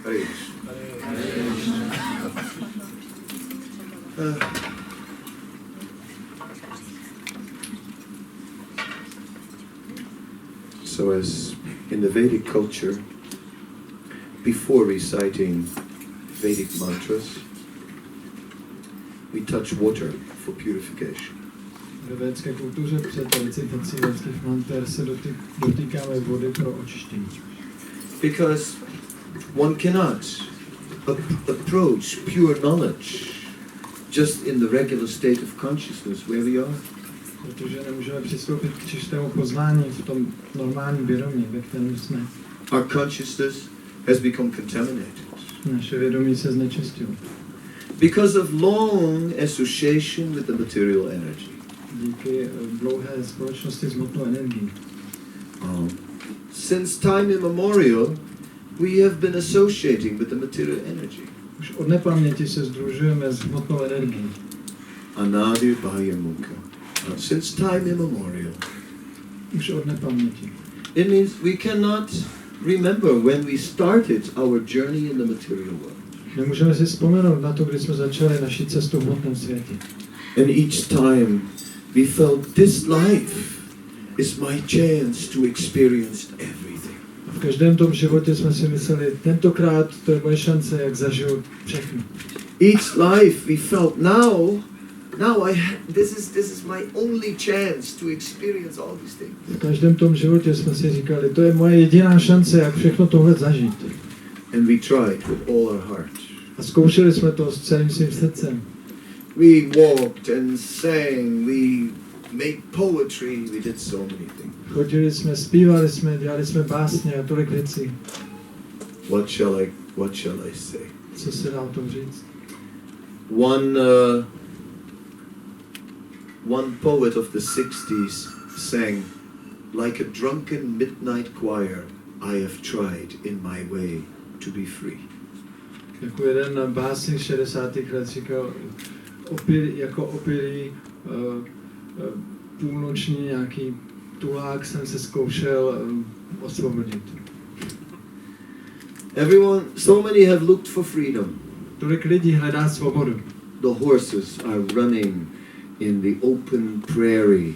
Hare Krishna. So as in the Vedic culture, before reciting Vedic mantras, we touch water for purification. Ve védské kultuře před recitací védských manter se dotýkáme vody pro očištění. Because one cannot approach pure knowledge just in the regular state of consciousness where we are. Protože nemůžeme přistoupit k čistému poznání v tom normálním vědomí, ve kterém jsme. Our consciousness has become contaminated. Naše vědomí se znečistilo. Because of long association with the material energy. Díky dlouhé společnosti s hmotnou energií. Since time immemorial, we have been associating with the material energy. Už od nepaměti se sdružujeme s hmotnou energií. Anadir Bhayamukha. Since time immemorial. Už od nepaměti. It means we cannot remember when we started our journey in the material world. Nemůžeme si vzpomenout na to, kdy jsme začali naši cestu v hmotném světě. And each time we felt this life is my chance to experience everything. A v každém tom životě jsme si mysleli, tentokrát to je moje šance, jak zažiju všechno. Each life we felt now this is my only chance to experience all these things. V každém tom životě jsme si říkali, to je moje jediná šance, jak všechno tohle zažít. And we tried with all our heart. A zkoušeli jsme to s celým svým srdcem. We walked and sang, we made poetry, we did so many things. Chodili jsme, zpívali jsme, dělali jsme básně a tolik věcí. What shall I say? Co se dá o tom říct? One poet of the 60s sang, like a drunken midnight choir, I have tried in my way to be free. Jako jeden básník 60. let říkal, jako opilý půlnoční nějaký tulák jsem se zkoušel osvobodit. So many have looked for freedom. Tolik lidí hledá svobodu. The horses are running in the open prairie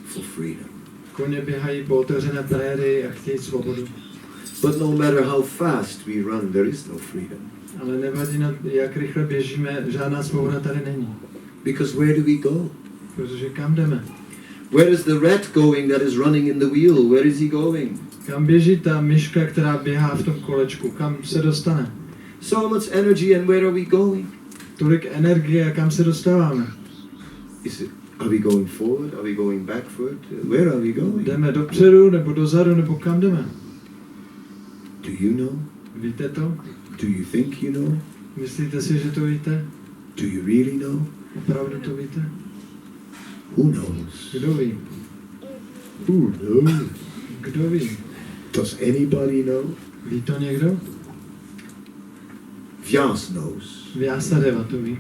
for freedom. Koně běhají po otevřené prérii a chtějí svobodu. But no matter how fast we run, there is no freedom. Ale nevadí, jak rychle běžíme, žádná svoboda tady není. Because where do we go? Protože kam jdeme? Where is the rat going that is running in the wheel? Where is he going? Kam běží ta myška, která běhá v tom kolečku? Kam se dostane? So much energy, and where are we going? Tolik energie, a kam se dostáváme? Are we going forward? Are we going backward? Where are we going? Jdeme dopředu, nebo dozadu, nebo kam jdeme? Do you know? Víte to? Do you think you know? Myslíte si, že to víte? Do you really know? Opravdu to víte? Who knows? Kdo ví? Who knows? Kdo ví? Does anybody know? Ví to někdo? Vyas knows. Vyasadeva to ví.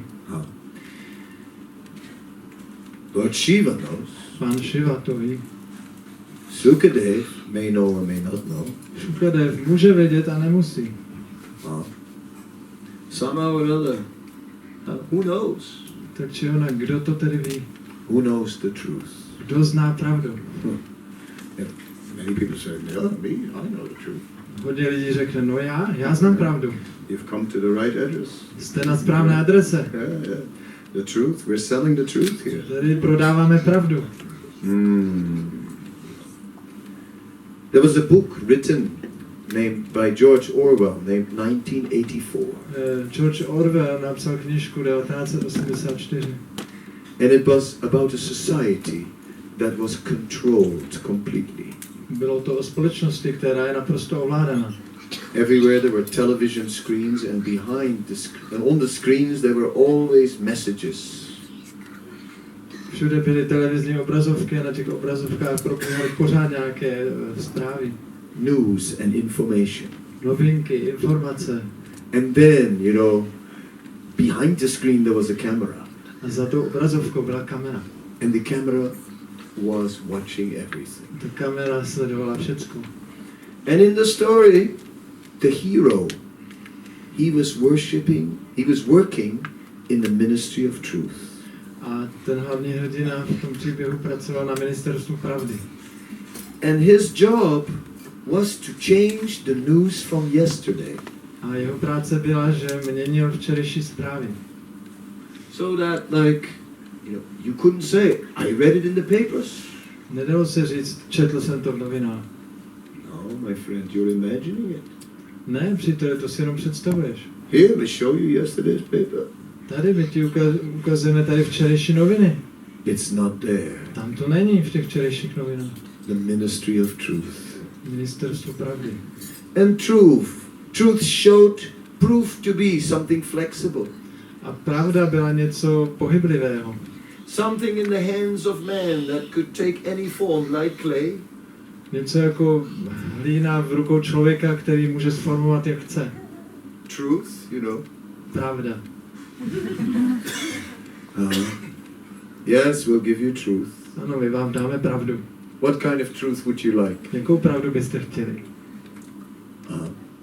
Lord Shiva knows. Pán Shiva to ví. Sukadev may know or may not know. Sukadev může vědět a nemusí. Somehow or other. Who knows? Tak či ona, kdo to tedy ví? Who knows the truth? Kdo zná pravdu? And many people say, no, me, I know the truth. Hodně lidí řekne, no já znám pravdu. You've come to the right address. Jste na správné adrese. Yeah. The truth, we're selling the truth here. Tady prodáváme pravdu. There was a book written by George Orwell named 1984. George Orwell napsal knížku 1984. And it was about a society that was controlled completely. Bylo to o společnosti, která je naprosto ovládaná. Everywhere there were television screens, and on the screens there were always messages. Všude byly televizní obrazovky a na těch obrazovkách probíhaly pořád nějaké zprávy. News and information. Novinky, informace. And then, behind the screen there was a camera. A za tou obrazovkou byla kamera. And the camera was watching everything. Ta kamera sledovala všecko. And in the story, the hero he was working in the ministry of truth. A ten hlavní hrdina v tom příběhu pracoval na ministerstvu pravdy. And his job was to change the news from yesterday. A jeho práce byla, že měnil včerejší zprávy. So that you couldn't say, I read it in the papers. Nedalo se říct, četl jsem to v novinách. No, my friend, you're imagining it. Ne, příteli, to si jenom představuješ. Here, we show you yesterday's paper. Tady my ti ukazujeme tady včerejší noviny. It's not there. Tam to není v těch včerejších novinách. The ministry of truth. Ministerstvo pravdy. And truth proved to be something flexible. A pravda byla něco pohyblivého. Something in the hands of man that could take any form like clay. Něco jako hlína v rukou člověka, který může sformovat jak chce. Truth, Pravda. Yes, we'll give you truth. Ano, my vám dáme pravdu. What kind of truth would you like? Jakou pravdu byste chtěli?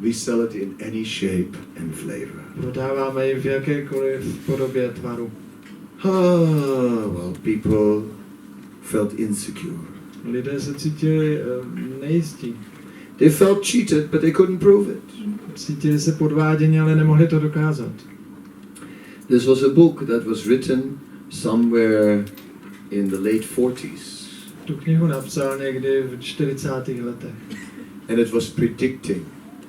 We sell it in any shape and flavor. Prodáváme ji v jakékoliv podobě a tvaru. Well, people felt insecure. Lidé se cítili nejistí. They felt cheated, but they couldn't prove it. Cítili se podváděni, ale nemohli to dokázat. This was a book that was written somewhere in the late 40s. Tu knihu napsal někdy v 40. letech. And it was predicting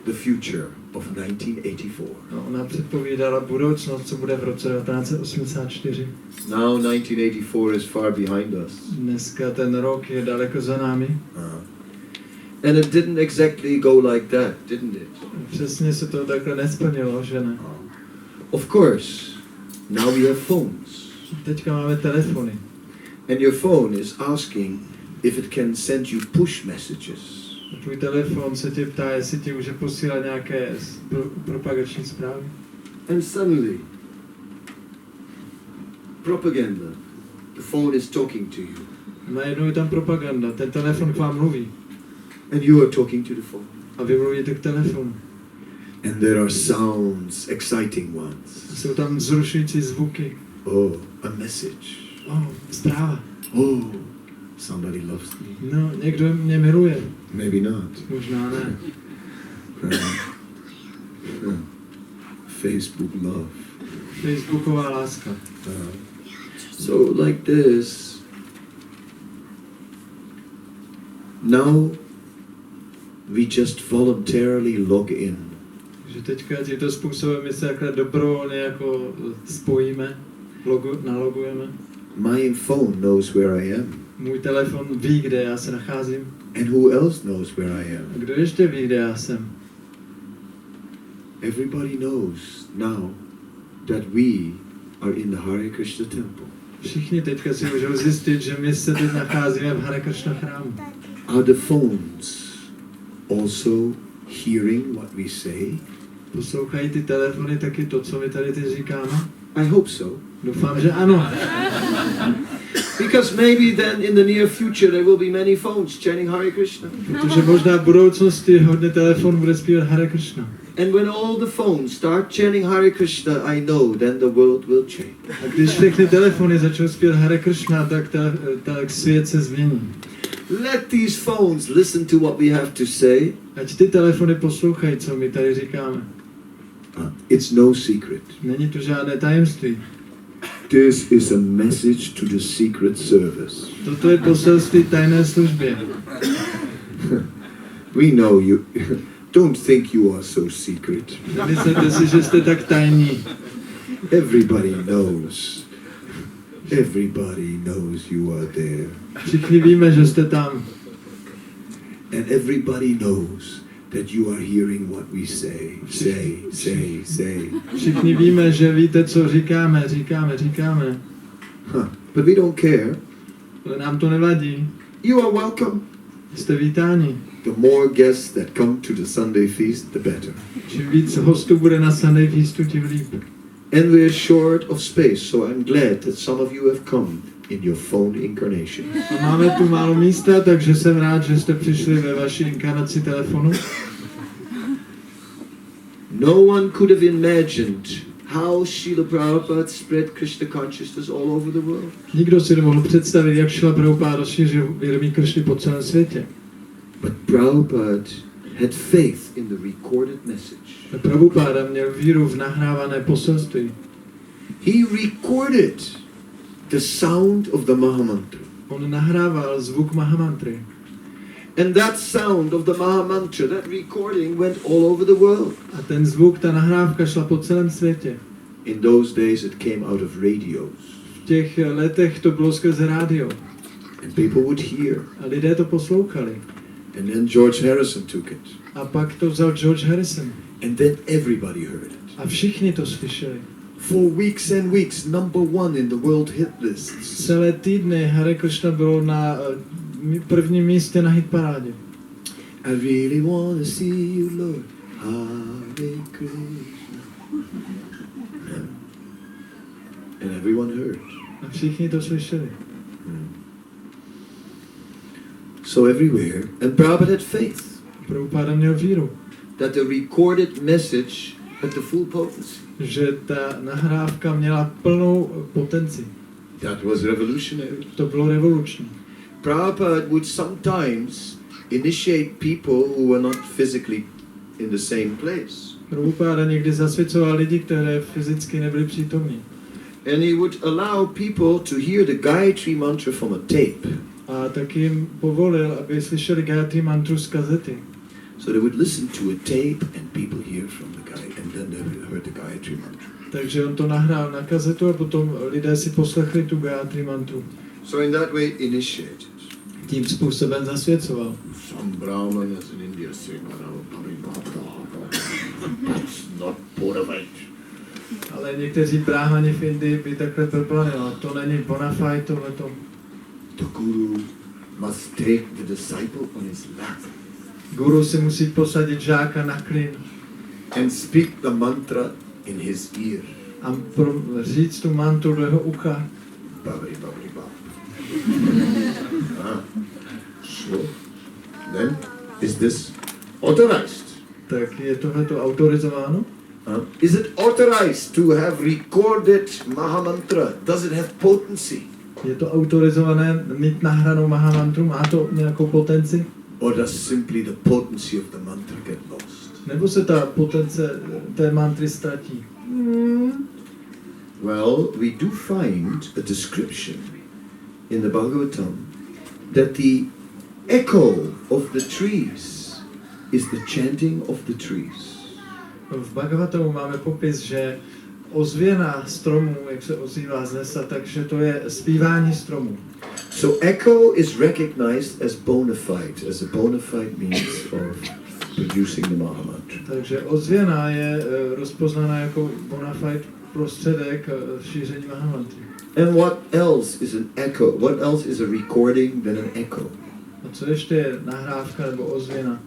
the future of 1984. No, ona předpovídala budoucnost, co bude v roce 1984. Now 1984 is far behind us. Dneska ten rok je daleko za námi. And it didn't exactly go like that, didn't it? Přesně se to takhle nesplnilo, že ne? Of course, now we have phones. Teďka máme telefony. And your phone is asking if it can send you push messages. Tvůj telefon se tě ptá, jestli ti může posílat nějaké propagační zprávy. And suddenly, propaganda. The phone is talking to you. Najednou je tam propaganda, ten telefon k vám mluví. And you are talking to the phone. A vy mluvíte k telefonu. And there are sounds, exciting ones. Jsou tam vzrušující zvuky. Oh, a message. Zpráva. Oh, somebody loves me. No, někdo mě miluje. Maybe not. Možná ne. Facebook love. Facebooková láska. So like this. Now we just voluntarily log in. Že teďka tímto způsobem my se takhle dobrovolně jako spojíme, nalogujeme. My phone knows where I am. Můj telefon ví, kde já se nacházím. And who else knows where I am? Kdo ještě ví, kde já jsem? Everybody knows now that we are in the Hare Krishna temple. Všichni teďka si můžou zjistit, že my se teď nacházíme v Hare Krishna chrámu. Are the phones also hearing what we say? Poslouchají ty telefony taky to, co my tady teď říkáme? I hope so. Doufám, že ano. Because maybe then in the near future there will be many phones chanting Hare Krishna. Protože možná v budoucnosti hodně telefonů bude zpívat Hare Krishna. And when all the phones start chanting Hare Krishna, I know then the world will change. A když všechny telefony začnou zpívat Hare Krishna, tak svět se změní. Let these phones listen to what we have to say. Ať ty telefony poslouchají, co my tady říkáme. It's no secret. Není to žádné tajemství. This is a message to the secret service. Toto je poselství tajné službě. We know you. Don't think you are so secret. Myslíte si, že jste tak tajní. Everybody knows. Everybody knows you are there. Všichni víme, že jste tam. And everybody knows that you are hearing what we say. Say. Všichni víme, že víte, co říkáme. But we don't care. Ale nám to nevadí. You are welcome. Jste vítáni. The more guests that come to the Sunday feast, the better. Čím víc hostů bude na Sunday feastu, tím líp. And we're short of space, so I'm glad that some of you have come in your phone incarnation. A máme tu málo místa, takže jsem rád, že jste přišli ve vaší inkarnaci telefonu. No one could have imagined how Srila Prabhupada spread Krishna consciousness all over the world. Nikdo si nemohl představit, jak Šrila Prabhupada rozšířil vědomí Krishny po celém světě. But Prabhupada had faith in the recorded message. Prabhupada měl víru v nahrávané poselství. He recorded the sound of the Mahamantra. On nahrával zvuk Mahamantry. And that sound of the Mahamantra, that recording went all over the world. A ten zvuk, ta nahrávka šla po celém světě. In those days it came out of radios. V těch letech to bylo skrze rádio. And people would hear. A lidé to poslouchali. And then George Harrison took it. A pak to vzal George Harrison. And then everybody heard it. A všichni to slyšeli. For weeks and weeks, #1 in the world hit lists. Celé týdny Hare Krishna bylo na prvním místě na hitparádě. I really want to see you, Lord. Hare Krishna. And everyone heard. A všichni to slyšeli. So everywhere, and Prabhupada had faith Prabhupada měl víru, that the recorded message had the full potency. že ta nahrávka měla plnou potenci. That was revolutionary. To bylo revoluční. Prabhupada would sometimes initiate people who were not physically in the same place. Prabhupada někdy zasvěcoval lidi, kteří fyzicky nebyli přítomní. And he would allow people to hear the Gayatri mantra from a tape. A taky jim povolil, aby slyšeli Gayatri mantru z kazety. So they would listen to a tape and people hear from the Gayatri, and then they heard the Gayatri mantra. Takže on to nahrál na kazetu a potom lidé si poslechli tu Gayatri mantru. So in that way initiated. Tím způsobem zasvěcoval. Some brahmanas in India say, that's not bona fide. Ale někteří bráhmani v Indii by takhle blbali, ale to není bona fide tohleto. The guru must take the disciple on his lap Guru si musí posadit žáka na klin and speak the mantra in his ear. a říct tu mantru do jeho ucha. Babri, babri, bab. So, then, is this authorized? Tak je tohleto autorizováno? Is it authorized to have recorded Mahamantra? Does it have potency? Je to autorizované mít nahranou Mahamantru? Má to nějakou potenci? Or does simply the potency of the mantra get lost? Nebo se ta potence té mantry ztratí? Well, we do find a description in the Bhagavatam that the echo of the trees is the chanting of the trees. V Bhagavatamu máme popis, že ozvěna stromů, jak se ozývá z lesa, takže to je zpívání stromů. So echo is recognized as bona fide, as a bona fide means of producing the Mahamantra. Takže ozvěna je rozpoznána jako bona fide prostředek šíření Mahamantry. And what else is an echo? What else is a recording than an echo? A co ještě je nahrávka nebo ozvěna?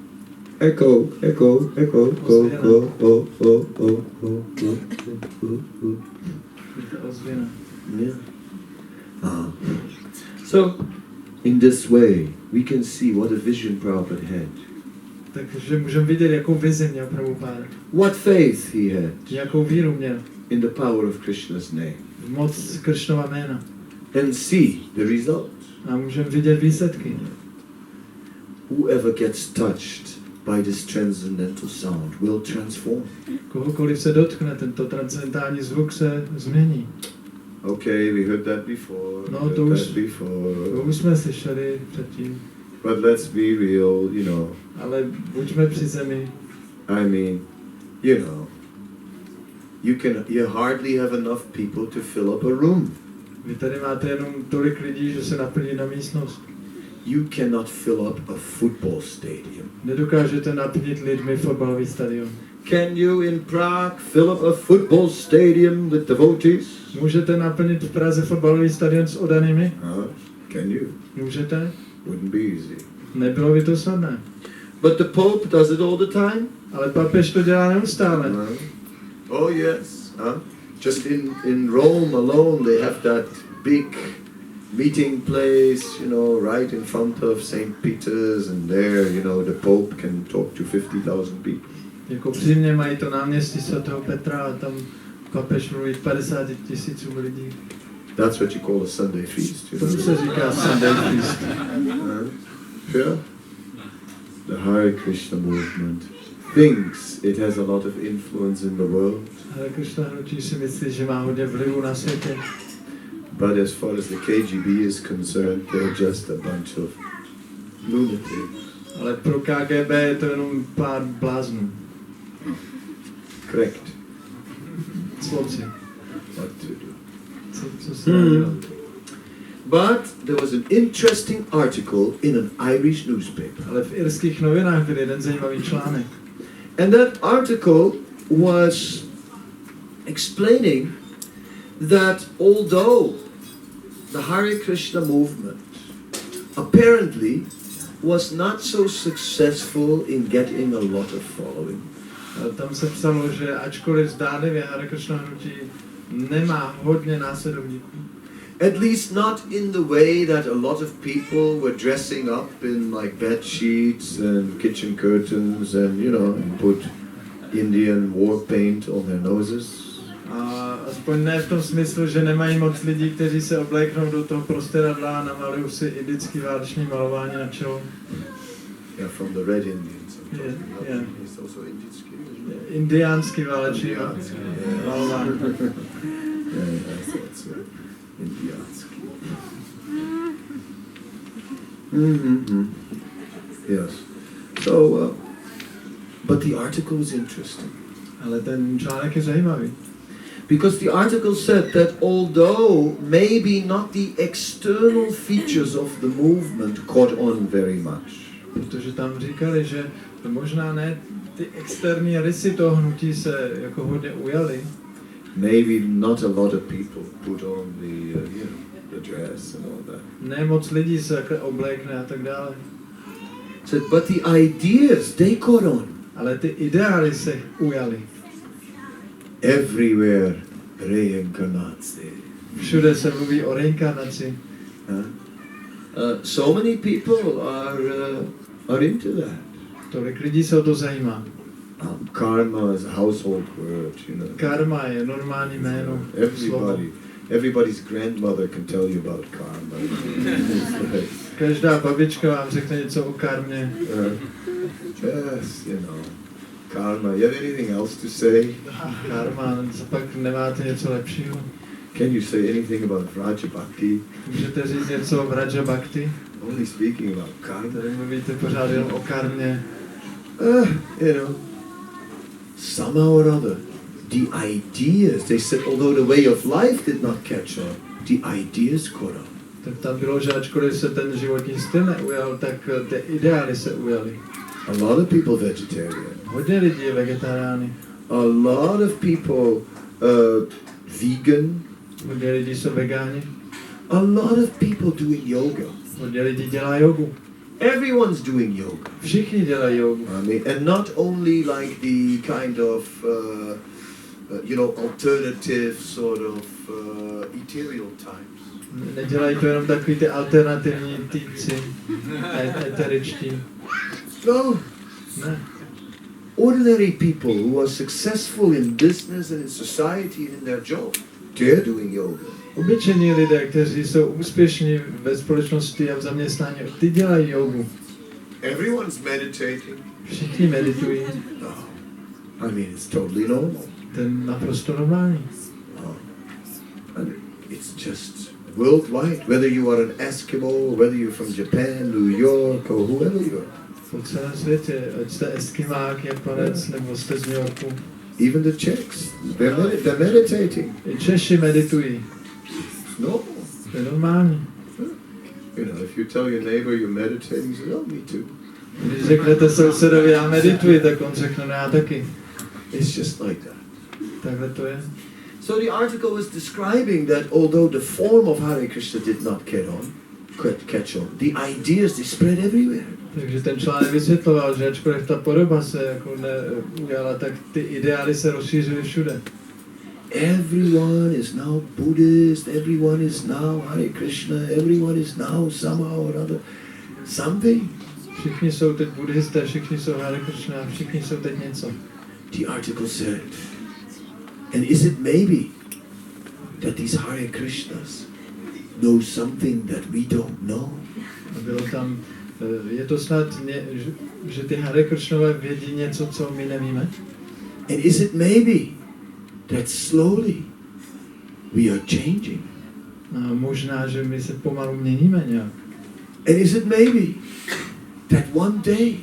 Echo, echo, echo, Ozvěna. Yeah. So, in this way, we can see what a vision Prabhupada had. Takže můžeme vidět, jakou vizi měl Prabhupada. What faith he had Jakou víru měl in the power of Krishna's name. v moc Krishnova jména. And see the result. A můžeme vidět výsledky. Whoever gets touched by this transcendental sound will transform. Kohokoliv se dotkne, tento transcendentální zvuk se změní. Okay, we heard that before. No, heard to that už- before. To už jsme slyšeli předtím. But let's be real, you know. Ale buďme při zemi. I mean, you know, you hardly have enough people to fill up a room. Vy tady máte jenom tolik lidí, že se naplní na místnost. You cannot fill up a football stadium. Nedokážete naplnit lidmi fotbalový stadion. Can you in Prague fill up a football stadium with devotees? Můžete naplnit v Praze fotbalový stadion s oddanými? Can you? Můžete? Wouldn't be easy. Nebylo by to snadné. But the Pope does it all the time? Ale papež to dělá neustále. Oh yes. Just in Rome alone they have that big meeting place, you know, right in front of St. Peter's, and there, you know, the Pope can talk to 50,000 people. Jako při mě mají to náměstí svatého Petra a tam papež mluví 50 000 lidí. That's what you call a Sunday feast. To se říká Sunday feast. Yeah. The Hare Krishna movement thinks it has a lot of influence in the world. Hare Krishna hnutí si myslí, že má hodně vlivu na světě. But as far as the KGB is concerned, they're just a bunch of lunatics. Ale pro KGB je to jenom pár bláznů. Correct. Sloci. What to do? Co se dá dělat? But there was an interesting article in an Irish newspaper. Ale v irských novinách byl jeden zajímavý článek. And that article was explaining that although the Hare Krishna movement apparently was not so successful in getting a lot of following. Tam se psalo, že ačkoliv zdánlivě Hare Krishna hnutí nemá hodně následovníků. At least not in the way that a lot of people were dressing up in like bed sheets and kitchen curtains and, you know, and put Indian war paint on their noses. A aspoň ne v tom smyslu, že nemají moc lidí, kteří se obléknou do toho prostiradla a namalují si indický váleční malování na čelo. Yeah, from the Red Indians. Yeah. It's also indický. Indiánský váleční malování. Yeah, I thought so. Indiánský. Yes. So, but the article was interesting. Ale ten článek je zajímavý. Because the article said that although maybe not the external features of the movement caught on very much. Protože tam říkali, že možná ne ty externí rysy toho hnutí se jako hodně ujaly. Maybe not a lot of people put on the dress and all that. Ne moc lidí se takhle oblékne a tak dále. Said, but the ideas they caught on. Ale ty ideály se ujaly. Everywhere reincarnace. Všude se mluví o reinkarnaci. So many people are into that. Tolik lidí se o to zajímá. Karma is a household word, you know. Karma je normální jméno. Everybody's grandmother can tell you about karma. Každá babička vám řekne něco o karmě. Yes, you know. Karma. You have anything else to say? Karma, pak nemáte něco lepšího? Can you say anything about Vraja Bhakti? Můžete říct něco o Vraja Bhakti? Only speaking about karma. Tady mluvíte pořád jenom o karmě. You know, somehow or other, the ideas, they said, although the way of life did not catch on, the ideas caught on. Tak tam bylo, že ačkoliv se ten životní styl neujal, tak ty ideály se ujaly. A lot of people vegetarian. Hodně lidí je vegetariány. A lot of people vegan. Hodně lidí jsou vegáni. A lot of people doing yoga. Hodně lidí dělá jogu. Everyone's doing yoga. Všichni dělají jogu. I mean, and not only like the kind of, you know, alternative sort of ethereal types. Nedělají to jenom takový ty alternativní týpci, eteričtí. No. Ne. Ordinary people who are successful in business and in society and in their job, they're doing yoga. Obyčejní lidé, kteří jsou úspěšní ve společnosti a v zaměstnání, ty dělají jogu. Everyone's meditating. Všichni meditují. No. I mean, it's totally normal. To je naprosto normální. No. And it's just worldwide, whether you are an Eskimo, whether you're from Japan, New York, or whoever you are. Po celém světě, ať jste Eskimák, Japonec, nebo jste z New Yorku. Even the Czechs, they're meditating. I Češi meditují. No. To je normální. You know, if you tell your neighbor you're meditating, he says, oh, me too. Když řeknete sousedovi, já medituji, tak on řekne, no já taky. It's just like that. Takhle to je. So the article was describing that although the form of Hare Krishna did not catch on, the ideas, they spread everywhere. Takže ten článek vysvětloval, že ačkoliv ta podoba se jako neujala, tak ty ideály se rozšířily všude. Everyone is now Buddhist, everyone is now Hare Krishna, everyone is now somehow or other something. Všichni jsou teď buddhisté, všichni jsou Hare Krishna, všichni jsou teď něco. the article said, and is it maybe that these Hare Krishnas know something that we don't know? Bylo tam, je to snad, že ty Hare Krishnové vědí něco, co my nevíme? And is it maybe that slowly we are changing? A možná, že my se pomalu měníme nějak. And is it maybe that one day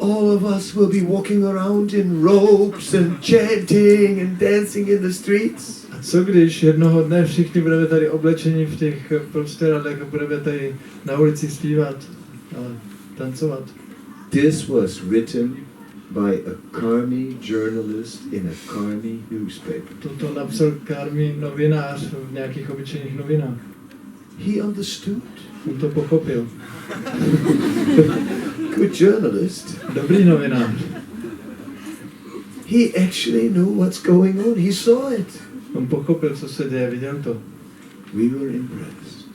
all of us will be walking around in robes and chanting and dancing in the streets? A co když jednoho dne všichni budeme tady oblečeni v těch prostěradlech a budeme tady na ulici zpívat a tancovat? This was written by a Karmi journalist in a Karmi newspaper. Toto napsal Karmi novinář v nějakých obyčejných novinách. He understood. On to pochopil. Good journalist. Dobrý novinář. He actually knew what's going on. He saw it. On pochopil, co se děje, viděl to. We were impressed.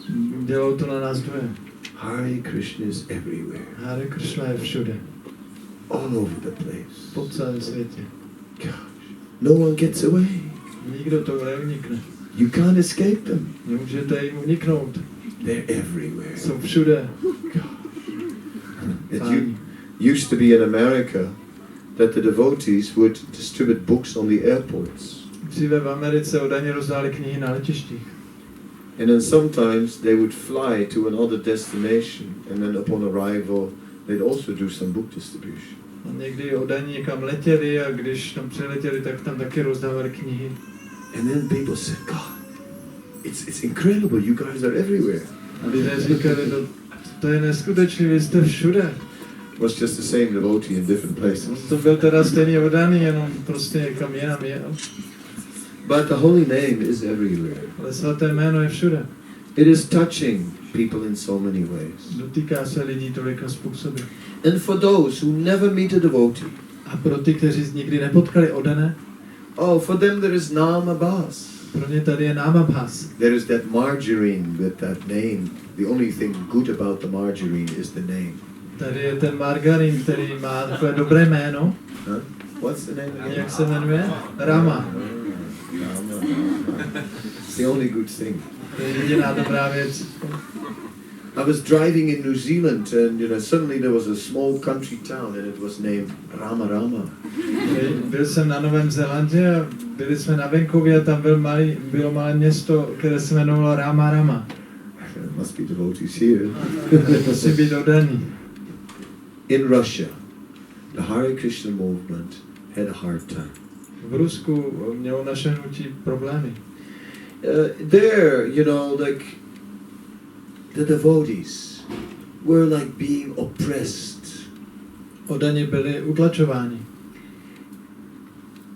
Dělalo to na nás dojem. Hare Krishna is everywhere. Hare Krishna je všude. All over the place. Po celém světě. Gosh. No one gets away. Nikdo to neunikne. You can't escape them. Nemůžete jim uniknout. They're everywhere. Jsou všude. It used to be in America that the devotees would distribute books on the airports. Dříve v Americe údajně rozdali knihy na letištích. And then sometimes they would fly to another destination, and then upon arrival they'd also do some book distribution. A někdy údajně někam letěli a když tam přiletěli, tak tam taky rozdávali knihy. And then people said, God, it's incredible, you guys are everywhere. A lidé říkali, to je neskutečný, vy jste všude. It was just the same devotee in different places. To byl teda stejný oddaný, jenom prostě někam jinam jel. But the holy name is everywhere. Ale svaté jméno je všude. It is touching people in so many ways. Dotýká se lidí tolika způsoby. And for those who never meet a devotee, A pro ty, kteří nikdy nepotkali oddané, for them there is Nama Bhas. pro ně tady je Nama Bhas. There is that margarine with that name. The only thing good about the margarine is the name. Tady je ten margarín, který má takové dobré jméno. Huh? What's the name again? Jak se jmenuje? Rama. It's the only good thing. To je jediná dobrá věc. I was driving in New Zealand and suddenly there was a small country town and it was named Rama. Byl jsem na Novém Zélandě a byli jsme na venkově a tam bylo malé město, které se jmenovalo Rama. There must be devotees here. Musí být oddaný. In Russia, the Hare Krishna movement had a hard time. V Rusku mělo naše hnutí problémy. There, like the devotees were like being oppressed. Oddaní byli utlačováni.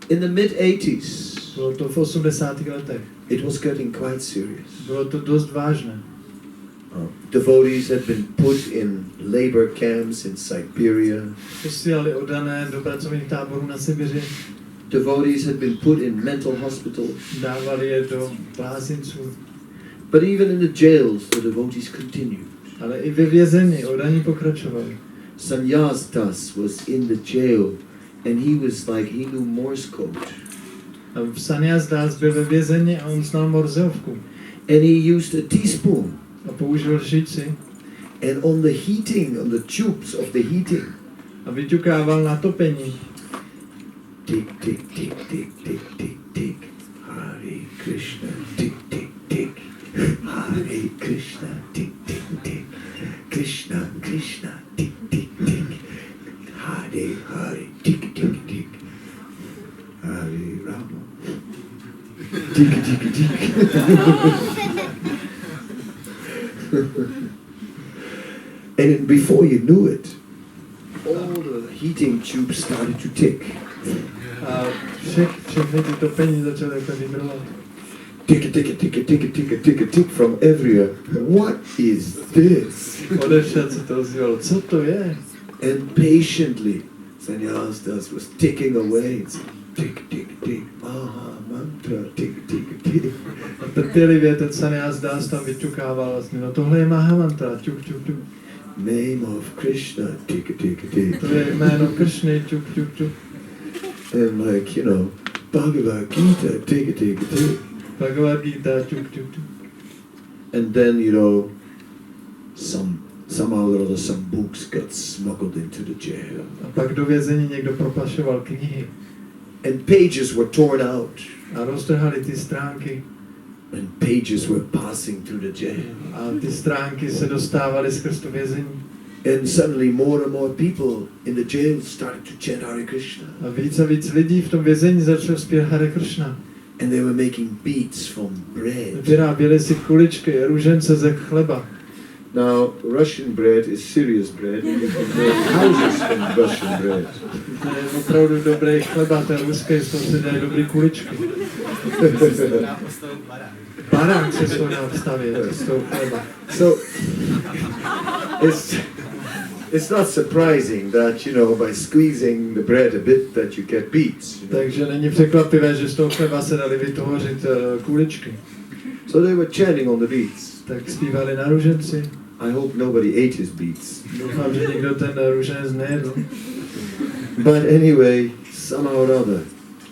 In the mid-80s, Bylo to v 80. letech. it was getting quite serious. Bylo to dost vážné. Devotees had been put in labor camps in Siberia. Posílali oddané do pracovních táborů na Sibiři. Devotees had been put in mental hospitals. Dávali je do blázinců. But even in the jails, the devotees continued. Ale i ve vězení oddaní pokračovali. Sannyasis was in the jail, and he was like, he knew Morse code. A sannyasis byl ve vězení a on znal Morzeovku. And he used a teaspoon. A použil žici. And on the heating, on the tubes of the heating. A vyťukával na topení. Tick, tick, tick, tick, tick, tick, tick. Hare Krishna, tick, tick, tick. Hare Krishna, tick, tick, tick. Krishna, Krishna, tick, tick, tick. Hare, Hare, tick, tick, tick. Hare Rama. Tick, tick, tick. And before you knew it, all the heating tubes started to tick. A všechny ty topení začaly jako vibrovat. Tick, tick, tick, tick, tick, tick, tick from everywhere. What is this? Odevšad se to ozývalo. Co to je? And patiently, sannyasis was ticking away. Tick, tick, tick. Maha mantra. Tick, tick, tick. A trpělivě ten sannyasis tam vyťukával vlastně. No tohle je Maha mantra. Ťuk, ťuk, ťuk. Name of Krishna. Tick, tick, tick. To je jméno Krishny. Ťuk, ťuk, ťuk. and like, Bhagavad Gita, take it. Bhagavad Gita, tuk. And then, somehow or other some books got smuggled into the jail. A pak do vězení někdo propašoval knihy. And pages were torn out. A roztrhali ty stránky. And pages were passing through the jail. A ty stránky se dostávaly skrz to vězení. And suddenly more and more people in the jail started to chant Hare Krishna. A víc lidí v tom vězení začalo zpívat Hare Krishna. And they were making beads from bread. Vyráběli si kuličky, růžence ze chleba. Now, Russian bread is serious bread. You can make houses from Russian bread. To je opravdu dobrý chleba, ten ruský, z toho se dají dobrý kuličky. Barák se svou dá vstavět z toho chleba. So, it's not surprising that, by squeezing the bread a bit that you get beads. Takže není překvapivé, že z toho chleba se dali vytvořit kuličky. So they were chanting on the beads. Tak zpívali na růženci. I hope nobody ate his beads. Doufám, že někdo ten růženec nejedl. But anyway, somehow or other,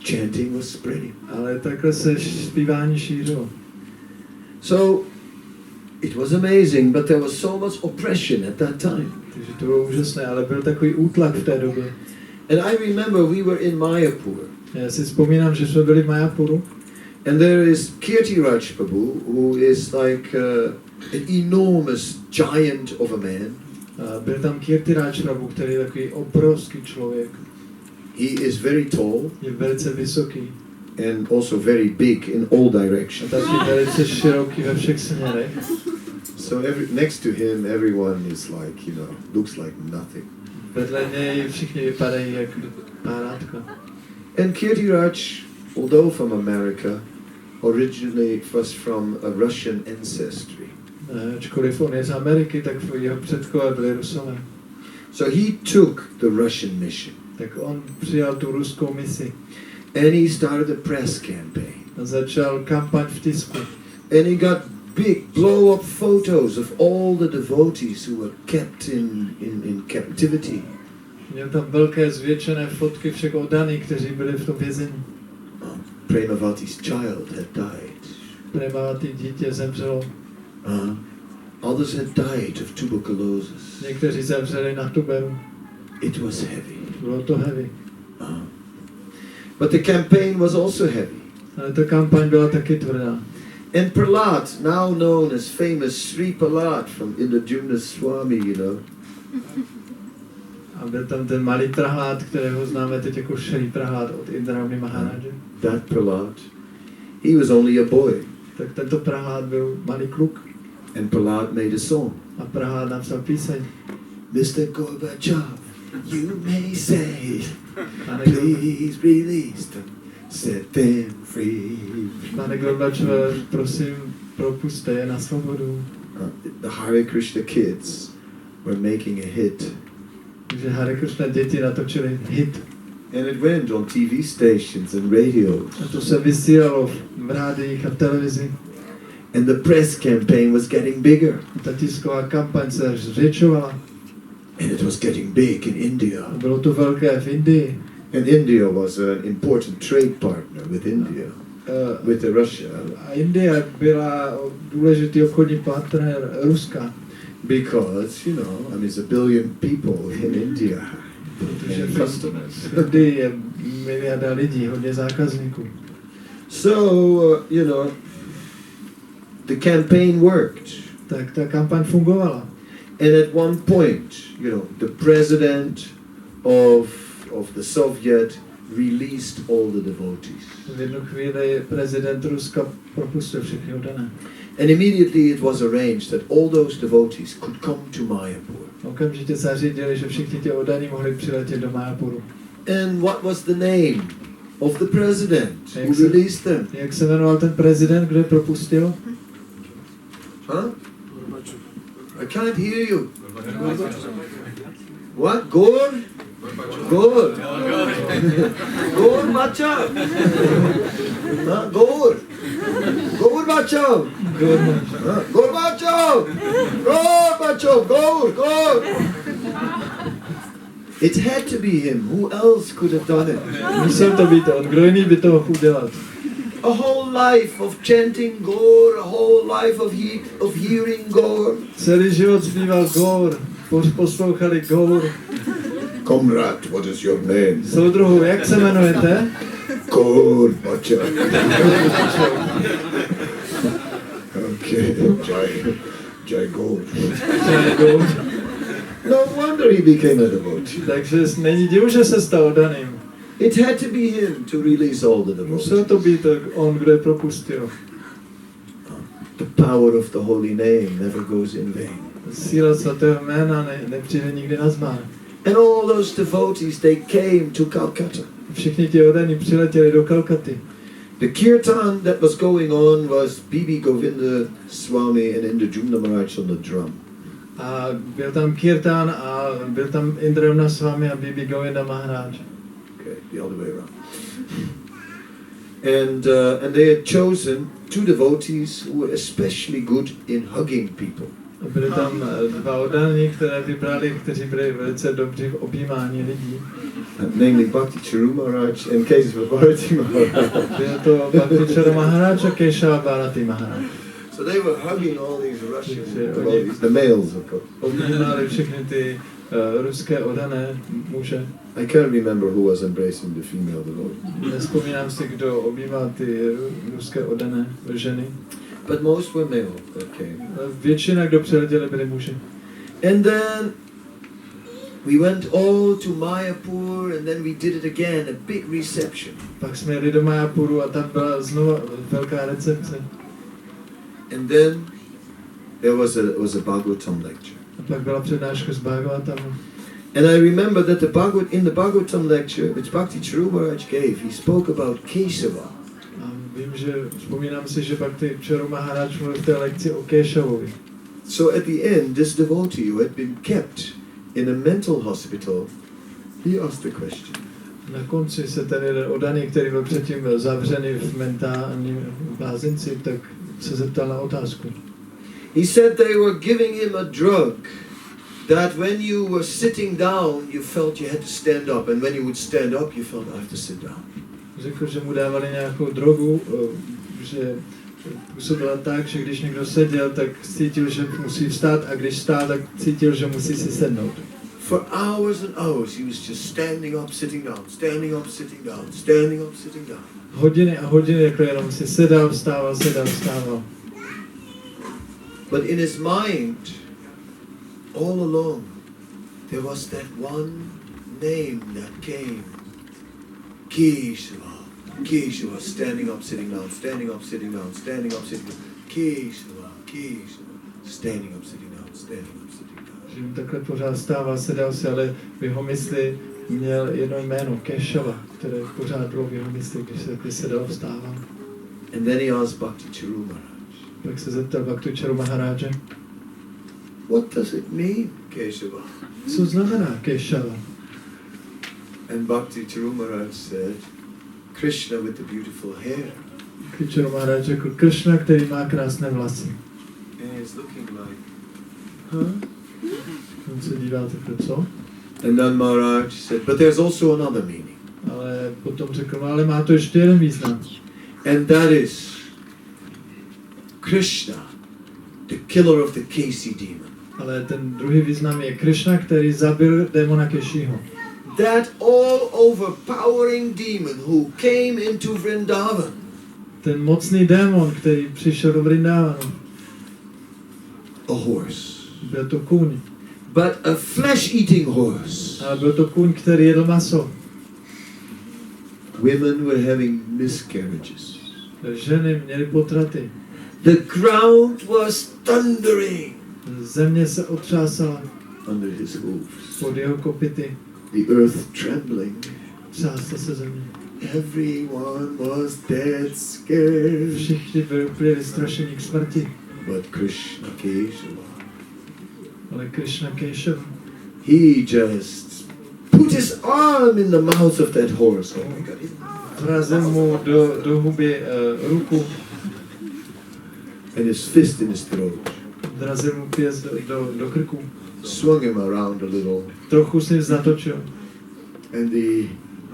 chanting was spreading. Ale takhle se zpívání šířilo. So, it was amazing, but there was so much oppression at that time. Takže to bylo úžasné, ale byl takový útlak v té době. And I remember we were in Mayapur. Já si vzpomínám, že jsme byli v Mayapuru. And there is Kirtiraj Prabhu, who is like an enormous giant of a man. A byl tam Kirtiraj Prabhu, který je takový obrovský člověk. He is very tall. Je velice vysoký. And also very big in all directions. A taky velice široký ve všech směrech. So next to him, everyone is like, looks like nothing. Vedle něj všichni vypadají jak párátka. And Kirtiraj, although from America, originally was from a Russian ancestry. Ačkoliv on je z Ameriky, tak jeho předkové byli Rusové. So he took the Russian mission. Tak on přijal tu ruskou misi. And he started a press campaign. A začal kampaň v tisku. And he got big blow-up photos of all the devotees who were kept in captivity. Měl tam velké zvětšené fotky všech oddaných, kteří byli v tom vězení. Premavati's child had died. Premavati dítě zemřelo. Others had died of tuberculosis. Někteří zemřeli na tuberu. It was heavy. Bylo to heavy. But the campaign was also heavy. Ale ta kampaň byla taky tvrdá. And Prahlad, now known as famous Sri Prahlad from Kadamba Swami, A byl tam ten malý Prahlad, kterého známe teď jako Sri Prahlad od Indravny Maharaja. That Prahlad, he was only a boy. Tak tento Prahlad byl malý kluk. And Prahlad made a song. A Prahlad napsal píseň. Mr. Gorbachev, you may say, please release them, set them free. Pane Gorbachev, prosím, propuste je na svobodu. The Hare Krishna kids were making a hit. Takže Hare Krishna děti natočili hit. And it went on TV stations and radios. A to se vysílalo v rádiích a v televizi. And the press campaign was getting bigger. A ta tisková kampaň se zvětšovala. And it was getting big in India. A bylo to velké v Indii. And India was an important trade partner with India, with Russia. A Indie byla důležitý obchodní partner Ruska. Because, there's a billion people in India. Protože v Indii je miliarda lidí, hodně zákazníků. So, the campaign worked. Tak ta kampaň fungovala. And at one point, the president of the Soviet released all the devotees. V jednu chvíli prezident Ruska propustil všechny oddané. And immediately it was arranged that all those devotees could come to Mayapur. Okamžitě se řídili, že všichni ti oddaní mohli přiletět do Mayapuru. And what was the name of the president who released them? Jak se jmenoval ten prezident, kdo je propustil? Huh? I can't hear you. What? Gor? Gor. Gorbachev. Gor. Gorbachev. Gorbachev. Gorbachev. Gor. It had to be him. Who else could have done it? Musel to být on, kdo jiný by to mohl udělat? A whole life of chanting Gaur, a whole life of hearing Gaur. Celý život zpíval Gaur, poslouchali Gaur. Comrade, what is your name? Soudruhu, jak se jmenujete? Gaur Bacha. Okay, Jai Gaur. Jai Gaur. No wonder he became a devotee. Takže není divu, že se stal oddaným. It had to be him to release all the devotees. Musel to být on, kdo je propustil. The power of the holy name never goes in vain. Síla svatého jména nepřijde nikdy na zmar. And all those devotees, they came to Calcutta. Všichni ti oddaní přiletěli do Kalkaty. The kirtan that was going on was Bibi Govinda Swami and Indra Maharaj on the drum. A byl tam kirtan a byl tam Indra Swami a Bibi Govinda Maharaj. Okay, the other way around. And they had chosen 2 devotees who were especially good in hugging people. A byli tam 2 oddaní, které vybrali, kteří byli velice dobří v objímání lidí. Namely Bhakti Charu Maharaj and Kesava Bharati Maharaj. Byl to Bhakti Charu Maharaj a Kesava Bharati Maharaj. So they were hugging all these Russian devotees, the males of course. Objímali všechny ty ruské oddané muže. I can't remember who was embracing the female devotee. Nespomínám si, kdo objímal ty ruské oddané ženy. But most were male that came. Většina, kdo přiletěli, byli muži. And then we went all to Mayapur and then we did it again, a big reception. Pak jsme jeli do Mayapuru a tam byla znova velká recepce. And then there was a Bhagavatam lecture. A pak byla přednáška z Bhagavatamu. And I remember that in the Bhagavatam lecture, which Bhakti Charu Maharaj gave, he spoke about Kesava. A vím, že vzpomínám si, že Bhakti Charu Maharaj mluvil v té lekci o Kešavovi. So at the end, this devotee who had been kept in a mental hospital, he asked the question. Na konci se ten jeden oddaný, který byl předtím zavřený v mentálním blázinci, tak se zeptal na otázku. He said they were giving him a drug that when you were sitting down, you felt you had to stand up, and when you would stand up, you felt I have to sit down. Řekl, že mu dávali nějakou drogu, že působila tak, že když někdo seděl, tak cítil, že musí vstát, a když stál, tak cítil, že musí si sednout. For hours and hours, he was just standing up, sitting down, standing up, sitting down, standing up, sitting down. Hodiny a hodiny, jako jenom si sedal, vstával, sedal, vstával. But in his mind, all along, there was that one name that came. Kesava, Kesava, standing up, sitting down, standing up, sitting down, standing up, sitting down. Kesava, Kesava, standing up, sitting down, standing up, sitting down. Že takhle pořád stával, sedal si, ale v jeho mysli měl jedno jméno, Kešava, které pořád bylo v jeho mysli, když se sedal, vstával. And then he asked Bhakti Charu Maharaj. Tak se zeptal Bhakti Charu Maharaje. What does it mean, Kesava? Co znamená Kešava? And Bhakti Charu Maharaj said, Krishna with the beautiful hair. Bhakti Charu Maharaj řekl, Krishna, který má krásné vlasy. And he's looking like, On se dívá takhle, co? And then Maharaj said, but there's also another meaning. Ale potom řekl, ale má to ještě jeden význam. And that is Krishna, the killer of the Kesi demon. Ale ten druhý význam je Krishna, který zabil démona Keshiho. That all-overpowering demon who came into Vrindavan. Ten mocný démon, který přišel do Vrindavanu. A horse. Byl to kůň. But a flesh-eating horse. Ale byl to kůň, který jedl maso. Women were having miscarriages. Ženy měly potraty. The ground was thundering. Země se otřásala under his hoofs. pod jeho kopyty. The earth trembling. Třásla se země. Everyone was dead scared. Všichni byli úplně vystrašení k smrti. But Krishna Kesava. Ale Krishna Kesava. He just put his arm in the mouth of that horse. Oh my God. Vrazil mu do huby ruku. And his fist in his throat. Vrazil mu pěst do krku. swung him around a little, trochu si zatočil. and the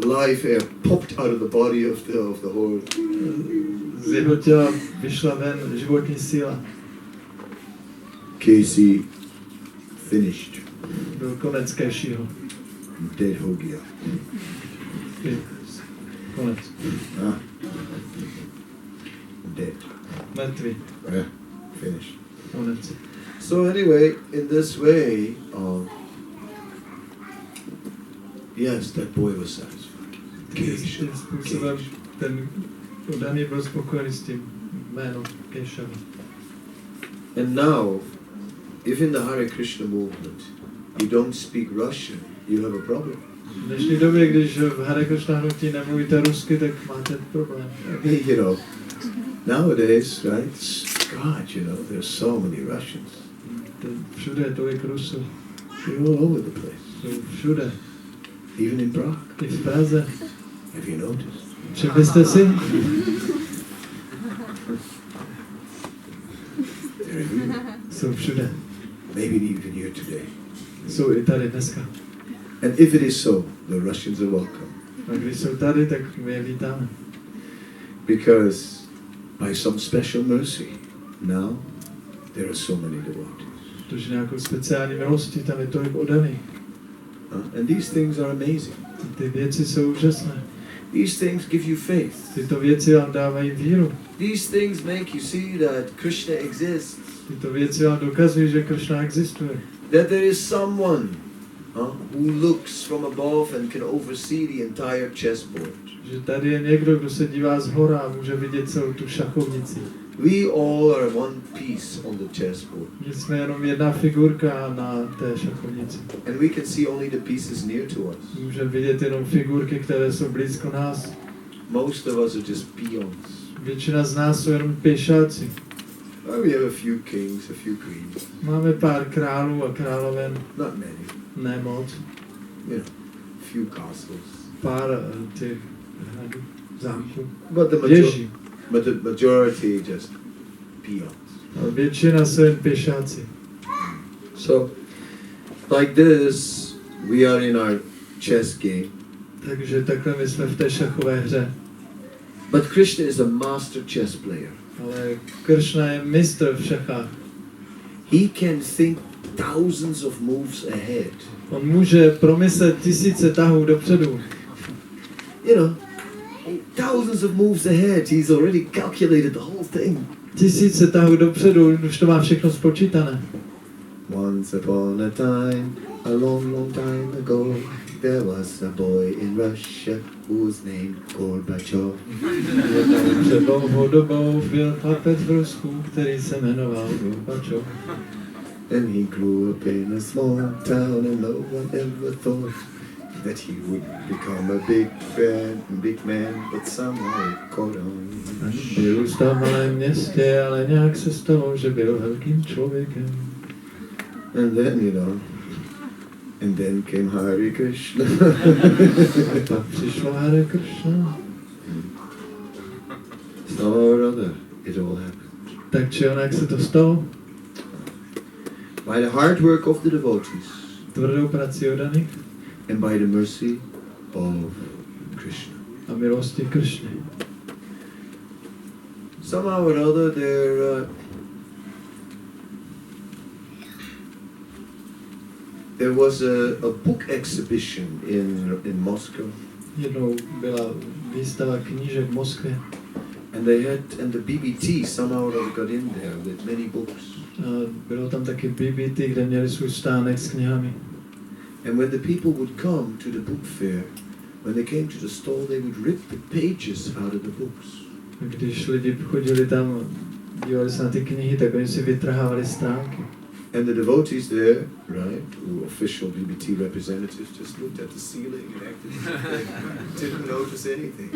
life air popped out of the body of the horse. Z jeho těla vyšla ven životní síla. Casey finished. Byl konec Caseyho. Dead ho gaya. Konec. Dead. Mrtvý. Yeah, finished. Konec. So anyway, in this way, yes, that boy was satisfied. Tím způsobem ten udaný byl spokojený s tím jménem Kešava. And now, if in the Hare Krishna movement you don't speak Russian, you have a problem. V dnešní době, když v Hare Krishna hnutí nemluvíte rusky, tak máte problém. You know, nowadays, right? God, you know, there's so many Russians. Všude je tolik Rusů. They're all over the place. Jsou všude. Even in Prague. I v Praze. Have you noticed? Všimli jste si? They're everywhere. Jsou všude. Maybe even here today. Jsou i tady dneska. And if it is so, the Russians are welcome. A když jsou tady, tak my je vítáme. Because by some special mercy, now there are so many devotees. Protože nějakou speciální milostí tam je tolik oddaných. And these things are amazing. Ty věci jsou úžasné. These things give you faith. Tyto věci vám dávají víru. These things make you see that Krishna exists. Tyto věci vám dokazují, že Krishna existuje. That there is someone who looks from above and can oversee the entire chessboard. Že tady je někdo, kdo se dívá z hora a může vidět celou tu šachovnici. We all are one piece on the chessboard. My jsme jenom jedna figurka na té šachovnici. And we can see only the pieces near to us. Můžeme vidět jenom figurky, které jsou blízko nás. Most of us are just peons. Většina z nás jsou jenom pěšáci. We have a few kings, a few queens. Máme pár králů a královen. Not many. Ne moc. You know, few castles. Pár těch zámků. But the majority just peons. Ale většina jsou jen pěšáci. So, like this, we are in our chess game. Takže takhle my jsme v té šachové hře. But Krishna is a master chess player. Ale Krishna je mistr v šachách. He can think thousands of moves ahead. On může promyslet tisíce tahů dopředu. You know, thousands of moves ahead. He's already calculated the whole thing. Tisíce tahů dopředu, už to má všechno spočítané. Once upon a time, a long, long time ago, there was a boy in Russia who was named Gorbachev. Před dlouhou dobou byl chlapec v Rusku, který se jmenoval Gorbachev. And he grew up in a small town and no one ever thought that he would become a big man, but somehow it caught on. Vyrůstal v malém městě, ale nějak se stalo, že byl velkým člověkem. And then, you know, and then came Hare Krishna. A pak přišlo Hare Krishna. Somehow or other, it all happened. Tak či onak se to stalo? By the hard work of the devotees. Tvrdou prací oddaných. And by the mercy of Krishna. A milosti Krishny. Somehow or other there was a book exhibition in Moscow. Jednou byla výstava knížek v Moskvě. And the BBT somehow or other got in there with many books. A bylo tam taky BBT, kde měli svůj stánek s knihami. And when the people would come to the book fair, when they came to the stall, they would rip the pages out of the books. Když lidi chodili tam, dívali se na ty knihy, tak oni si vytrhávali stránky. And the devotees there, right, who official BBT representatives, just looked at the ceiling and acted didn't notice anything.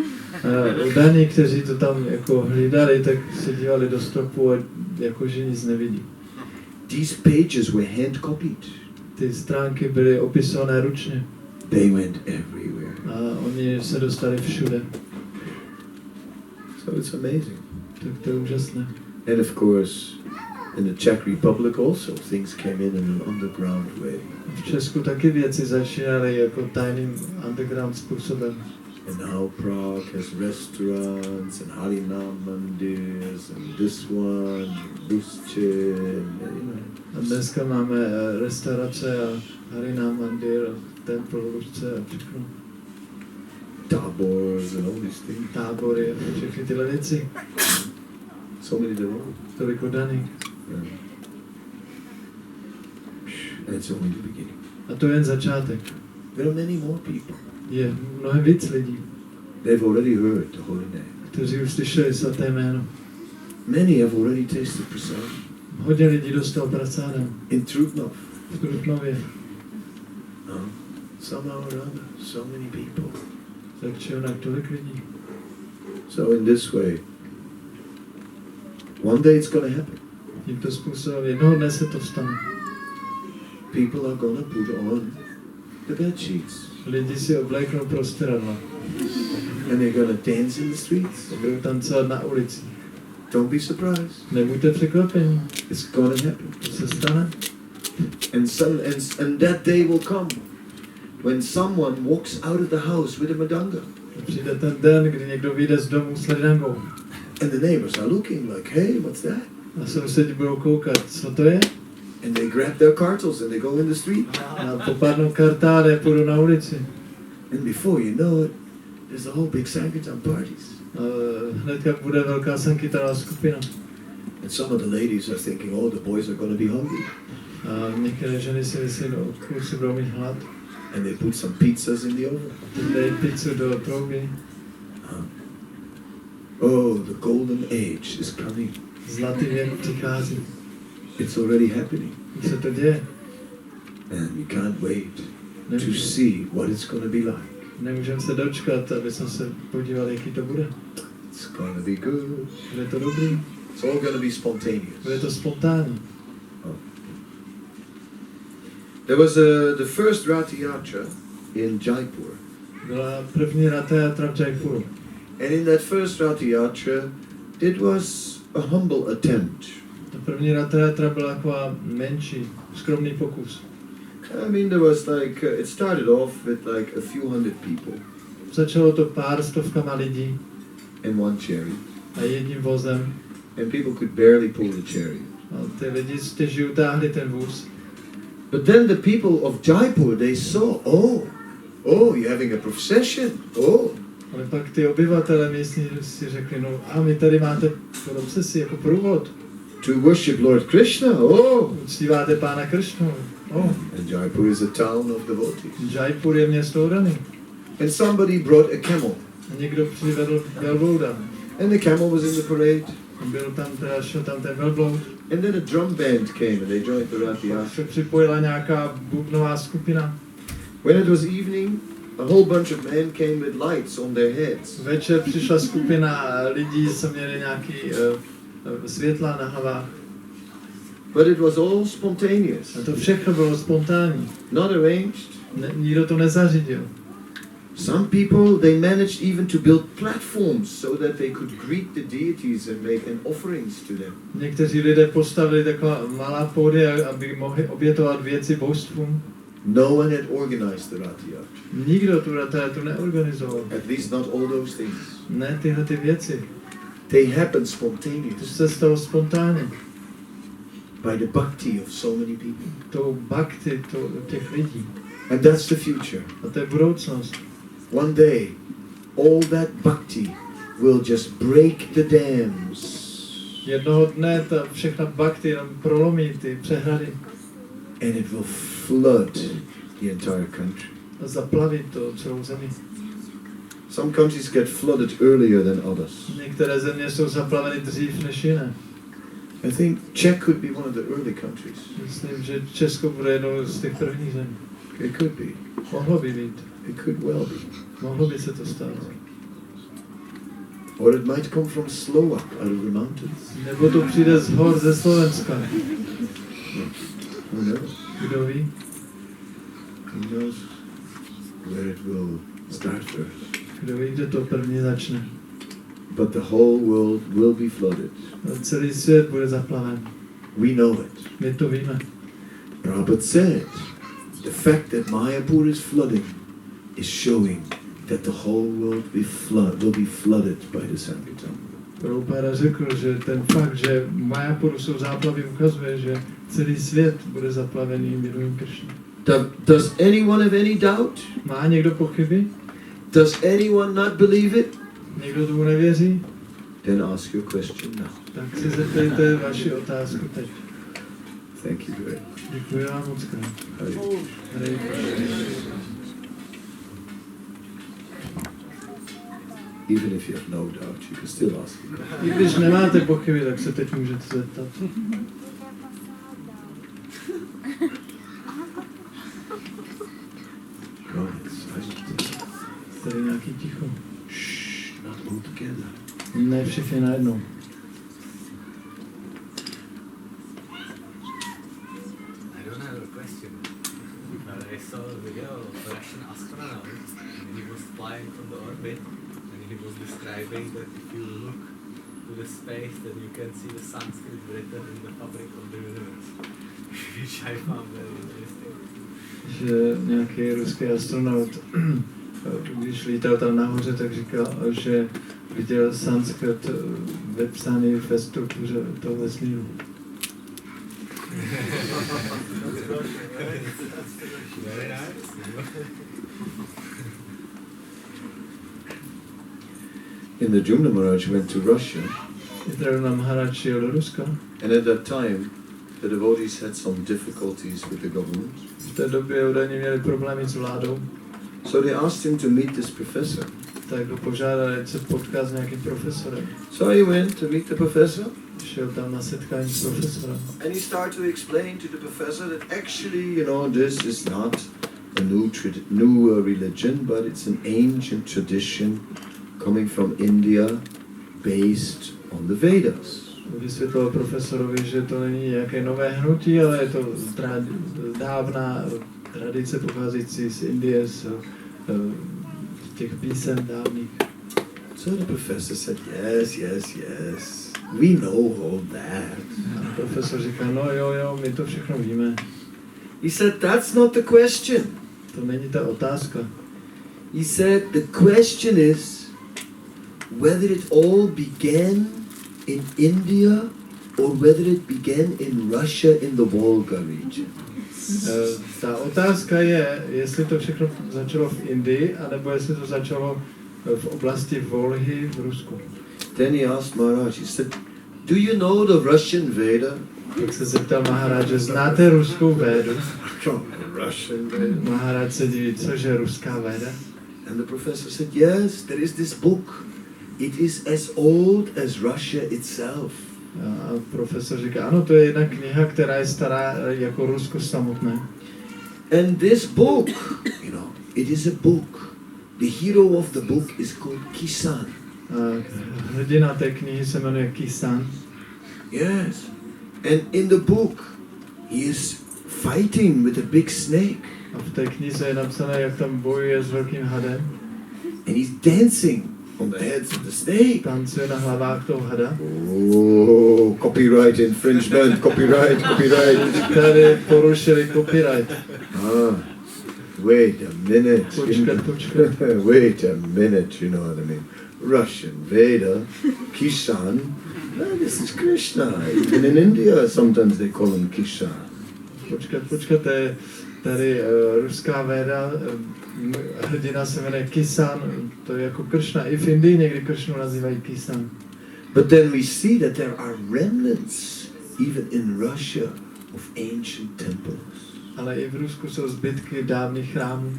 Udaní, kteří to tam jako hlídali, tak se dívali do stropu a jakože nic nevidí. These pages were hand copied. Ty stránky byly opisované ručně. They went everywhere. A oni se dostali všude. So it's amazing. Tak to je úžasné. And of course, In the Czech Republic also things came in an underground way. V Česku taky věci začínaly jako tajným underground způsobem. And now Prague has restaurants and Harinam mandirs and this one, Lužce, you know. A dneska máme restaurace a Harinam mandir, templ Lužce a všechno. Tabors and all these things. Tábory a všechny tyhle věci. So many devotees. Toliko daných. Yeah. And it's only the beginning. A to je jen začátek. There are many more people. Je mnohem víc lidí, They've already heard the holy name. kteří už slyšeli svaté jméno. Many have already tasted prasadam. Hodně lidí dostal prasádam. In Trutnov. V Trutnově. No. Somehow or other, so many people. Tak či onak tolik lidí. So in this way, one day it's going to happen. Tímto způsobem jednoho dne se to stane. People are going to put on the bed sheets. Lidi si obléknou prostěradla. And they're going to dance in the streets. Budou tancovat na ulici. Don't be surprised. Nebuďte překvapení. It's going to happen. To se stane. And that day will come when someone walks out of the house with a madanga. Přijde ten den, kdy někdo vyjde z domu s lidangou. And the neighbors are looking like, hey, what's that? A sousedi budou koukat, co to je? And they grab their cartels and they go in the street. A popadnou kartály a půjdou na ulici. And before you know it, there's a whole big Sankirtan parties. Hnedka bude velká sankirtanová skupina. And some of the ladies are thinking, oh, the boys are going to be hungry. A některé ženy si myslí, no, kluci budou mít hlad. And they put some pizzas in the oven. Dají pizzu do trouby. Oh, the golden age is coming. Zlatý věk přichází. It's already happening. Už se to děje. And we can't wait to see what it's going to be like. Nemůžeme se dočkat, aby jsme se podívali, jaký to bude. It's going to be good. Bude to dobrý. It's all going to be spontaneous. Bude to spontánní. There was the first Ratha Yatra in Jaipur. Byla první Ratha Yatra v Jaipuru. And in that first Ratha Yatra, it was a humble attempt. Ta první Ratha Yatra byla taková menší, skromný pokus. I mean, there was like, it started off with like a few hundred people. Začalo to pár stovkama lidí. And one chariot. A jedním vozem. And people could barely pull the chariot. A ty lidi stěží utáhli ten vůz. But then the people of Jaipur, they saw, oh, you're having a procession, oh. Ale pak ty obyvatele místní si řekli, no a my tady máte procesi jako průvod. To worship Lord Krishna, oh. Uctíváte Pána Krishnu, oh. And Jaipur is a town of devotees. Jaipur je město Urany. And somebody brought a camel. A někdo přivedl velblouda. And the camel was in the parade. Byl tam teda, šel tam ten velbloud. And then a drum band came and they joined the Ratha Yatra. Se připojila nějaká bubnová skupina. When it was evening, a whole bunch of men came with lights on their heads. Večer přišla skupina lidí, co měli nějaký světla na hlavách. But it was all spontaneous. A to všechno bylo spontánní. Not arranged. Nikdo to nezařídil. Some people, they managed even to build platforms so that they could greet the deities and make offerings to them. Někteří lidé postavili taková malá pódia, aby mohli obětovat věci božstvům. No one had organized the Ratha Yatra. Nikdo tu Ratha Yatru neorganizoval. At least not all those things. Ne tyhle ty věci. They happened To spontaneously. se stalo spontánně. By the bhakti of so many people. Tou bhakti těch lidí. And that's the future. A to je budoucnost. One day, all that bhakti will just break the dams. Jednoho dne ta všechna bhakti jenom prolomí ty přehrady. And it will flood the entire country. A zaplaví to celou zemi. Some countries get flooded earlier than others. Některé země jsou zaplaveny dřív než jiné. I think Czech could be one of the early countries. Myslím, že Česko bude jednou z těch prvních zemí. It could be. Mohlo by být. It could well be. Mohlo by se to stát. Or it might come from Slovak out of the mountains. Nebo to přijde z hor ze Slovenska. Who knows? Kdo ví? Who knows where it will start first? Kdo ví, kde to první začne. But the whole world will be flooded. Celý svět bude zaplaven. We know it. My to víme. Prabhupada said, the fact that Mayapur is flooding is showing that the whole world will be flooded by the Sankirtan. Prabhupada řekl, že ten fakt, že Mayapuru jsou záplavy, ukazuje, že celý svět bude zaplavený milujícím Krishna. Does anyone have any doubt? Má někdo pochyby? Does anyone not believe it? Někdo tomu nevěří? Then ask your question now. Tak se zeptejte vaši otázku teď. Thank you very much. Děkuji vám moc krát. Hare. Even if you have no doubt, you can still ask. I když nemáte pochyby, tak se teď můžete zeptat. No, it's silent. Tady nějaký ticho. Shh, not all together. Ne všichni najednou. I don't have a question, but I saw a video of a Russian astronaut and he was flying from the orbit and he was describing that if you look to the space then you can see the Sanskrit written in the fabric of the universe, which I found very interesting. Že nějaký ruský astronaut, když lítal tam nahoře, tak říkal, že viděl sanskrit vepsaný ve struktuře toho vesmíru. Very nice. In the Jumna Maharaj went to Russia, Jitravna Maharaj šel do Ruska. and at that time the devotees had some difficulties with the government. V té době údajně měli problémy s vládou, So they asked him to meet this professor. tak ho požádali, ať se potká s nějakým profesorem. So he went to meet the professor, Šel tam na setkání s profesorem. and he started to explain to the professor that actually, this is not a new religion, but it's an ancient tradition coming from India, based on the Vedas. Vysvětlil profesorovi, že to není nějaké nové hnutí, ale je to dávná tradice pocházející z Indie, z těch písem dávných. So the professor said, yes, we know all that. A profesor říká, no jo, my to všechno víme. He said, that's not the question. To není ta otázka. He said, the question is whether it all began in India or whether it began in Russia in the Volga region. Ta otázka je, jestli to všechno začalo v Indii, anebo jestli to začalo v oblasti Volhy v Rusku. Then he asked Maharaj, he said, do you know the Russian Veda? Tak se zeptal Maharaj, že znáte ruskou védu? Russian Veda. Maharaj se diví, cože ruská véda? And the professor said, yes, there is this book. It is as old as Russia itself. A profesor říká, ano, to je jedna kniha, která je stará jako Rusko samotné. And this book, it is a book. The hero of the book is called Kisan. Hrdina té knihy se jmenuje Kisan. Yes. And in the book, he is fighting with a big snake. A v té knize je napsané, jak tam bojuje s velkým hadem. And he's dancing on the heads of the snake. Tancuje na hlavách toho hada. Oh, copyright infringement, copyright. Tady porušili copyright. Wait a minute. Počkat. Wait a minute, you know what I mean. Russian Veda, Kishan, this is Krishna. Even in India, sometimes they call him Kishan. Počkat, tady ruská véda, hrdina se jmenuje Kisan, to je jako Krishna. I v Indii někdy Krishnu nazývají Kisan. But then we see that there are remnants, even in Russia, of ancient temples. Ale i v Rusku jsou zbytky dávných chrámů.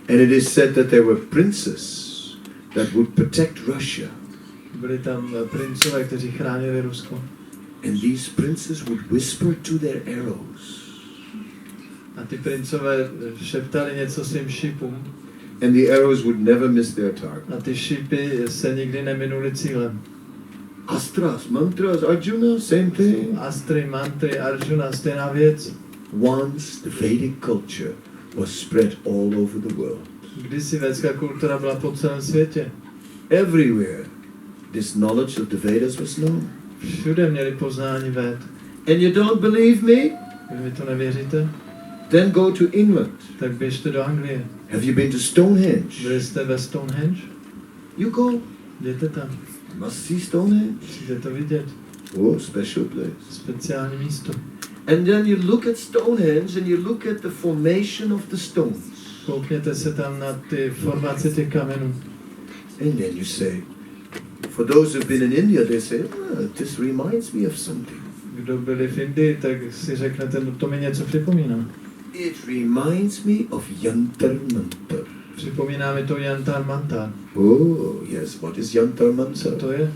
And it is said that there were princes that would protect Russia. Byli tam princové, kteří chránili Rusko. And these princes would whisper to their arrows. A ty princové šeptali něco svým šipům. And the arrows would never miss their target. A ty šipy se nikdy neminuli cílem. Astras, mantras, Arjuna, same thing. Astry, mantry, Arjuna, stejná věc. Once the Vedic culture was spread all over the world. Kdysi védská kultura byla po celém světě. Everywhere this knowledge of the Vedas was known. Všude měli poznání véd. and you don't believe me, Vy to nevěříte, then go to England. tak běžte do Anglie. Have you been to Stonehenge? Byli jste ve Stonehenge? You go. Jděte tam. Must see Stonehenge. Musíte to vidět. Oh, special place. Speciální místo. And then you look at Stonehenge and you look at the formation of the stones. Koukněte se tam na ty formace těch kamenů. And then you say, for those who've been in India, they say, this reminds me of something. Kdo byli v Indii, tak si řeknete, no to mi něco připomíná. It reminds me of Yantar Mantar. Připomíná mi to Yantar Mantar. Oh, yes, what is Yantar Co Mantar? to je?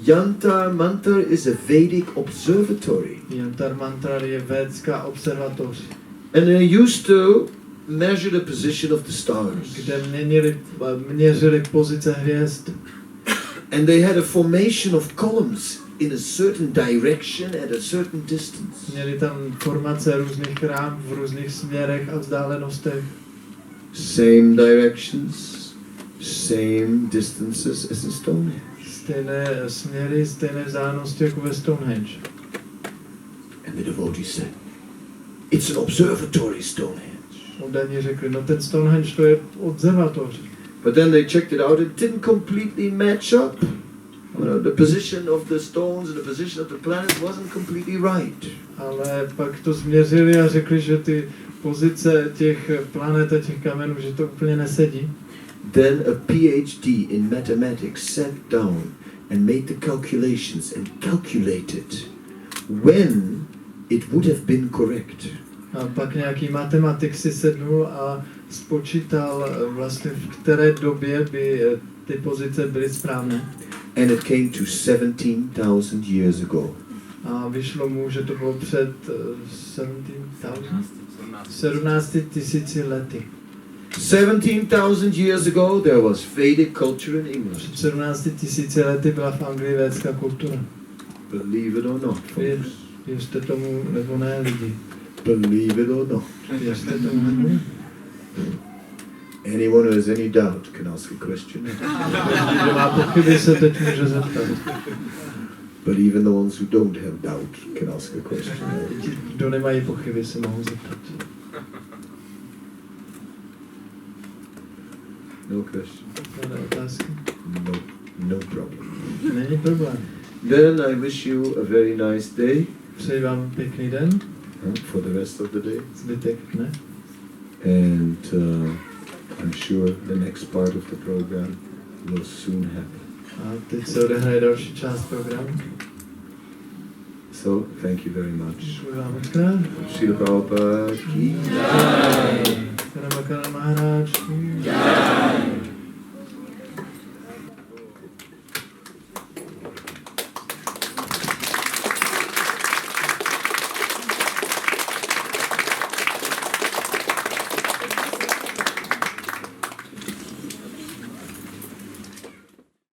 Yantar Mantar is a Vedic observatory. Yantar Mantar je védská observatoř, And they used to measure the position of the stars. kde měřili pozice hvězd. And they had a formation of columns in a certain direction at a certain distance. Měli tam formace různých chrám v různých směrech a vzdálenostech. Same directions, same distances as in Stonehenge. Stejné směry, stejné vzdálenosti jako ve Stonehenge. And the devotees said, it's an observatory, Stonehenge. Oddaní řekli, no ten Stonehenge to je observatoř. But then they checked it out, it didn't completely match up. You know, the position of the stones and the position of the planets wasn't completely right. Ale pak to změřili a řekli, že ty pozice těch planet a těch kamenů, že to úplně nesedí. Then a PhD in mathematics sat down and made the calculations and calculated when it would have been correct. A pak nějaký matematik si sednul a spočítal vlastně, v které době by ty pozice byly správné. And it came to 17,000 years ago. A vyšlo mu, že to bylo před 17 000 lety. 17,000 years ago there was Vedic culture in England. Před 17 000 lety byla v Anglii védská kultura. Believe it or not, folks. Věřte tomu, nebo ne lidi. Believe it or not. Věřte tomu, nebo ne. Anyone who has any doubt can ask a question. Kdo má pochyby, se teď může zeptat. But even the ones who don't have doubt can ask a question. Ti, kdo nemají pochyby, se mohou zeptat. No question. Žádné otázky? No problem. Není problém. Then I wish you a very nice day. Přeji vám pěkný den. For the rest of the day. Zbytek dne. And I'm sure the next part of the program will soon happen. A teď se odehraje další část programu. So, thank you very much. Děkuji vám moc krát. Srila Prabhupada ki Kadamba Kanana Maharaj ki.